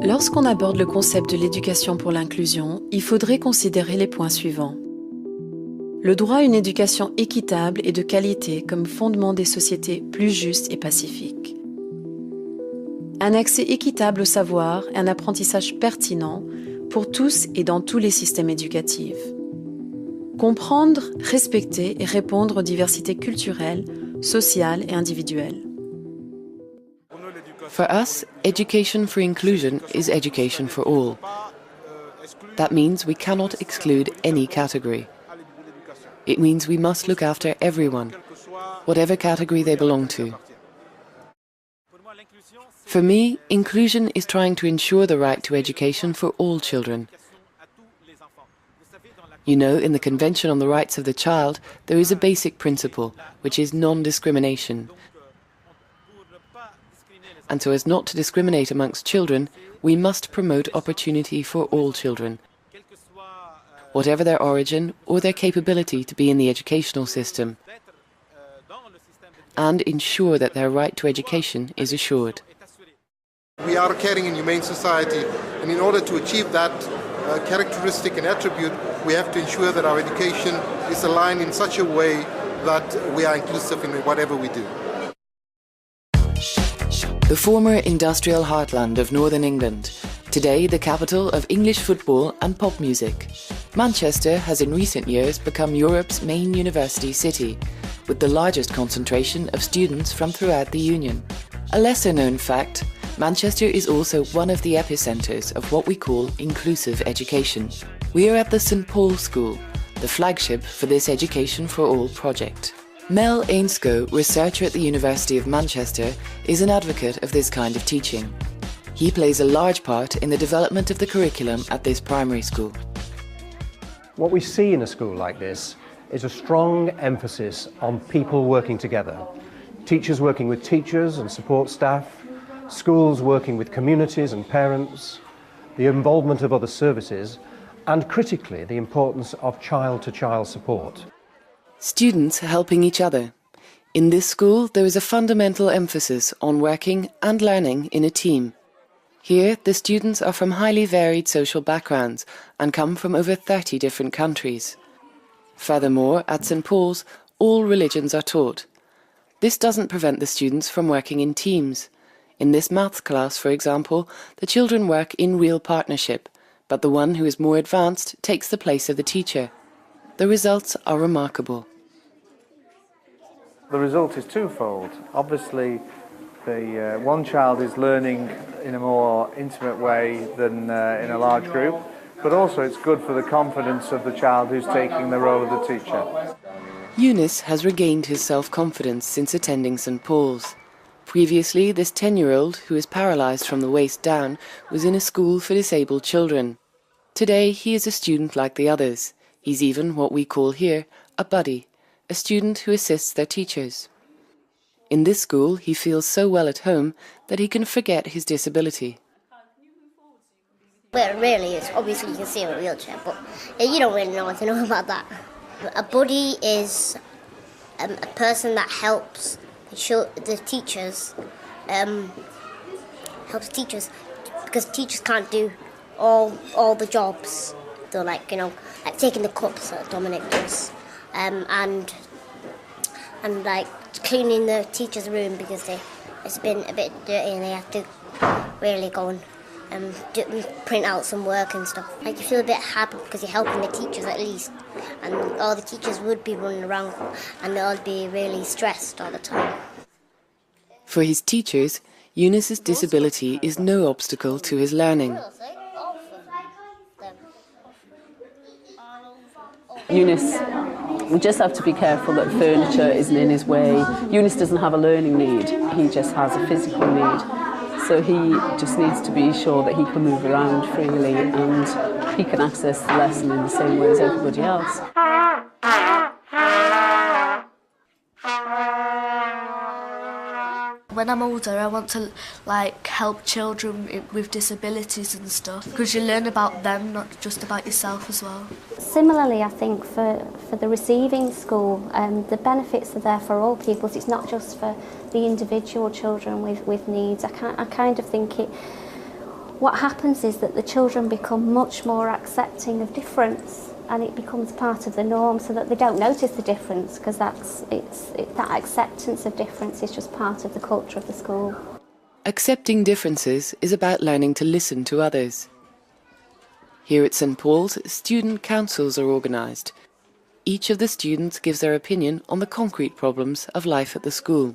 Lorsqu'on aborde le concept de l'éducation pour l'inclusion, il faudrait considérer les points suivants. Le droit à une éducation équitable et de qualité comme fondement des sociétés plus justes et pacifiques. Un accès équitable au savoir et un apprentissage pertinent pour tous et dans tous les systèmes éducatifs. Comprendre, respecter et répondre aux diversités culturelles, sociales et individuelles. For us, education for inclusion is education for all. That means we cannot exclude any category. It means we must look after everyone, whatever category they belong to. For me, inclusion is trying to ensure the right to education for all children. You know, in the Convention on the Rights of the Child, there is a basic principle, which is non-discrimination. And so as not to discriminate amongst children, we must promote opportunity for all children, whatever their origin or their capability to be in the educational system, and ensure that their right to education is assured. We are a caring and humane society, and in order to achieve that characteristic and attribute, we have to ensure that our education is aligned in such a way that we are inclusive in whatever we do. The former industrial heartland of Northern England, today the capital of English football and pop music. Manchester has in recent years become Europe's main university city, with the largest concentration of students from throughout the Union. A lesser-known fact, Manchester is also one of the epicentres of what we call inclusive education. We are at the St Paul's School, the flagship for this Education for All project. Mel Ainscough, researcher at the University of Manchester, is an advocate of this kind of teaching. He plays a large part in the development of the curriculum at this primary school. What we see in a school like this is a strong emphasis on people working together. Teachers working with teachers and support staff, schools working with communities and parents, the involvement of other services, and critically the importance of child-to-child support. Students helping each other. In this school, there is a fundamental emphasis on working and learning in a team. Here, the students are from highly varied social backgrounds and come from over 30 different countries. Furthermore, at St Paul's, all religions are taught. This doesn't prevent the students from working in teams. In this maths class, for example, the children work in real partnership, but the one who is more advanced takes the place of the teacher. The results are remarkable. The result is twofold. Obviously, the one child is learning in a more intimate way than in a large group, but also it's good for the confidence of the child who's taking the role of the teacher. Eunice has regained his self-confidence since attending St Paul's. Previously, this 10-year-old, who is paralysed from the waist down, was in a school for disabled children. Today, he is a student like the others. He's even what we call here a buddy, a student who assists their teachers. In this school, he feels so well at home that he can forget his disability. Well, really, it's obviously you can see him in a wheelchair, but you don't really know what to know about that. A buddy is a person that helps the teachers, because teachers can't do all the jobs. So like taking the cups that Dominic does, and like cleaning the teacher's room because it's been a bit dirty and they have to really go and print out some work and stuff. Like you feel a bit happy because you're helping the teachers at least, and all the teachers would be running around and they'll be really stressed all the time. For his teachers, Eunice's disability is no obstacle to his learning. Eunice, we just have to be careful that furniture isn't in his way. Eunice doesn't have a learning need, he just has a physical need. So he just needs to be sure that he can move around freely and he can access the lesson in the same way as everybody else. when I'm older, I want to like help children with disabilities and stuff, because you learn about them, not just about yourself as well. Similarly, I think for the receiving school, the benefits are there for all pupils. It's not just for the individual children with needs. I kind of think what happens is that the children become much more accepting of difference, and it becomes part of the norm, so that they don't notice the difference, because that acceptance of difference is just part of the culture of the school. Accepting differences is about learning to listen to others. Here at St Paul's, student councils are organised. Each of the students gives their opinion on the concrete problems of life at the school.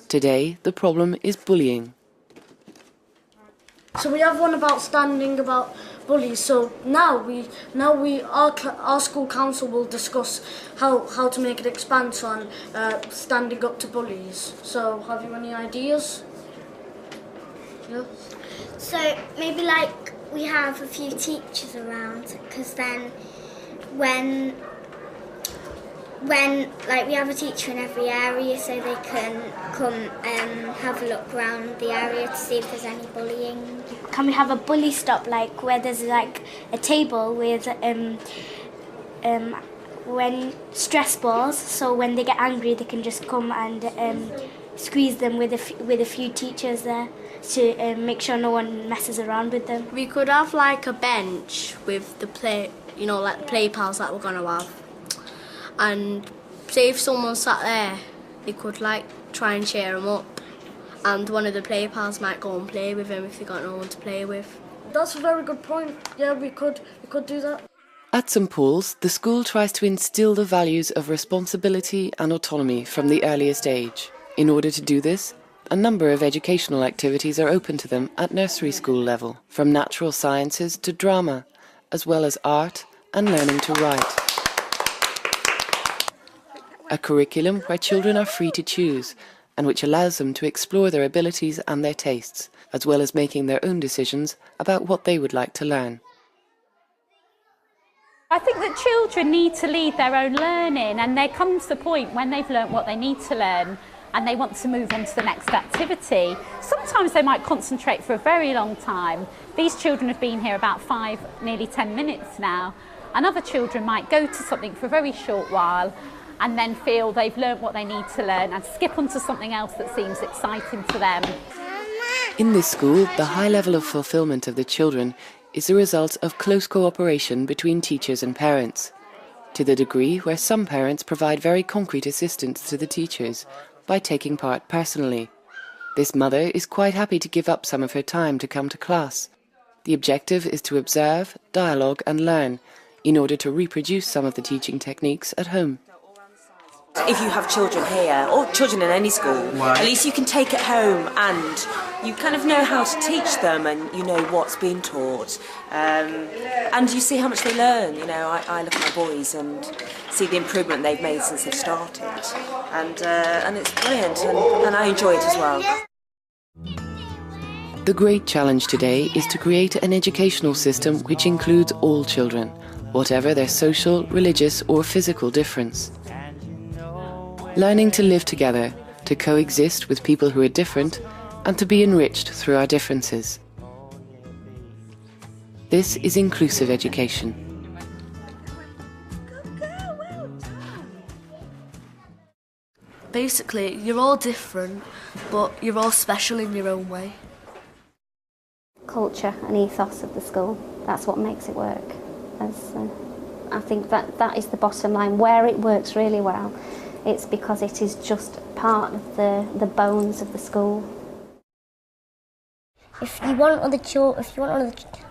Today, the problem is bullying. So we have one about standing about bullies. So now our school council will discuss how to make an expanse on standing up to bullies. So have you any ideas? Yeah. So maybe like we have a few teachers around, because then when like we have a teacher in every area, so they can come have a look around the area to see if there's any bullying. Can we have a bully stop, like where there's like a table with when stress balls, so when they get angry they can just come and squeeze them with a few teachers there to make sure no one messes around with them. We could have like a bench with the play, you know, like the play pals that we're gonna have. And say if someone sat there, they could like try and cheer him up, and one of the play pals might go and play with him if they got no one to play with. That's a very good point. Yeah, we could do that. At St Paul's, the school tries to instil the values of responsibility and autonomy from the earliest age. In order to do this, a number of educational activities are open to them at nursery school level, from natural sciences to drama, as well as art and learning to write. A curriculum where children are free to choose, and which allows them to explore their abilities and their tastes, as well as making their own decisions about what they would like to learn. I think that children need to lead their own learning, and there comes the point when they've learnt what they need to learn and they want to move on to the next activity. Sometimes they might concentrate for a very long time. These children have been here about nearly 10 minutes now, and other children might go to something for a very short while and then feel they've learnt what they need to learn and skip onto something else that seems exciting to them. In this school, the high level of fulfilment of the children is the result of close cooperation between teachers and parents, to the degree where some parents provide very concrete assistance to the teachers by taking part personally. This mother is quite happy to give up some of her time to come to class. The objective is to observe, dialogue and learn in order to reproduce some of the teaching techniques at home. If you have children here, or children in any school, at least you can take it home and you kind of know how to teach them, and you know what's being taught, and you see how much they learn. You know, I look at my boys and see the improvement they've made since they've started, and it's brilliant, and I enjoy it as well. The great challenge today is to create an educational system which includes all children, whatever their social, religious or physical difference. Learning to live together, to coexist with people who are different, and to be enriched through our differences. This is inclusive education. Basically, you're all different, but you're all special in your own way. Culture and ethos of the school, that's what makes it work. I think that is the bottom line. Where it works really well, it's because it is just part of the bones of the school. If you want other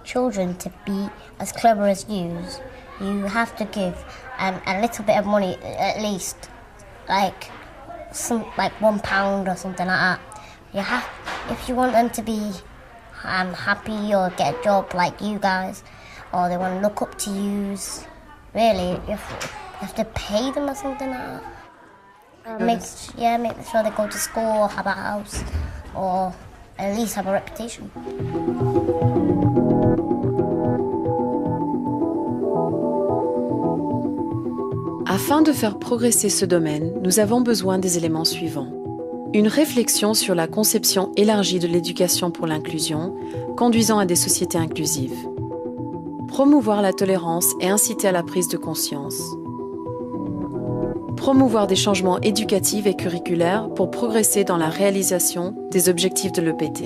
children to be as clever as you have to give a little bit of money, at least, like £1 or something like that. If you want them to be happy or get a job like you guys, or they want to look up to you, really, you have to pay them or something like that. Make sure they go to school or have a house, or at least have a reputation. Afin de faire progresser ce domaine, nous avons besoin des éléments suivants. Une réflexion sur la conception élargie de l'éducation pour l'inclusion, conduisant à des sociétés inclusives. Promouvoir la tolérance et inciter à la prise de conscience. Promouvoir des changements éducatifs et curriculaires pour progresser dans la réalisation des objectifs de l'EPT.